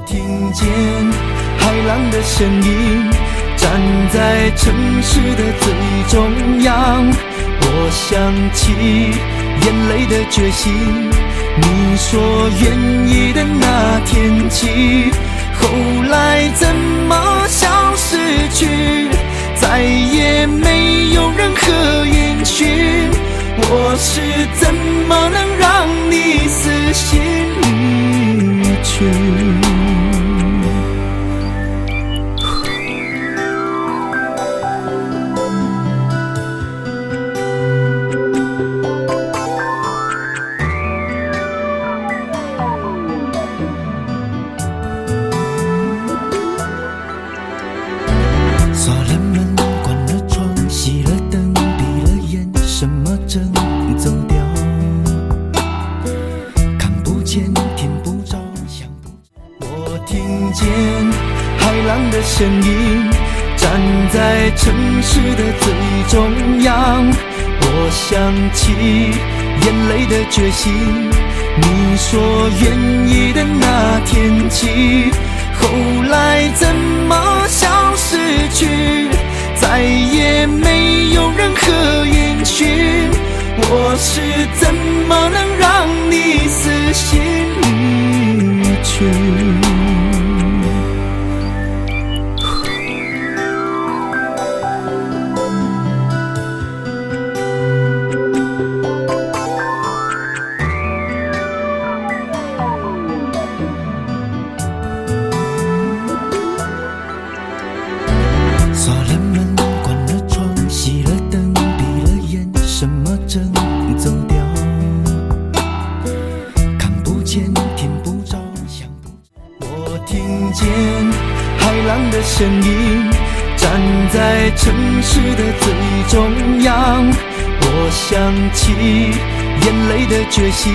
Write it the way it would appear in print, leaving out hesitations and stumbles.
听见海浪的声音，站在城市的最中央。我想起眼泪的决心，你说愿意的那天起，后来怎么消失去，再也没有任何音讯。我是怎么能让你死心离去？锁了门，关了窗，熄了灯，闭了眼，什么正走掉？看不见，听不着，想不着。我听见海浪的声音，站在城市的最中央。我想起眼泪的决心，你说愿意的那天起，后来怎么消失去，再也没有任何音讯。我是怎么能让你死心离去？锁了门，关了窗，熄了灯，闭了眼，什么正走掉？看不见，听不着，想不着。我听见海浪的声音，站在城市的最中央。我想起眼泪的决心，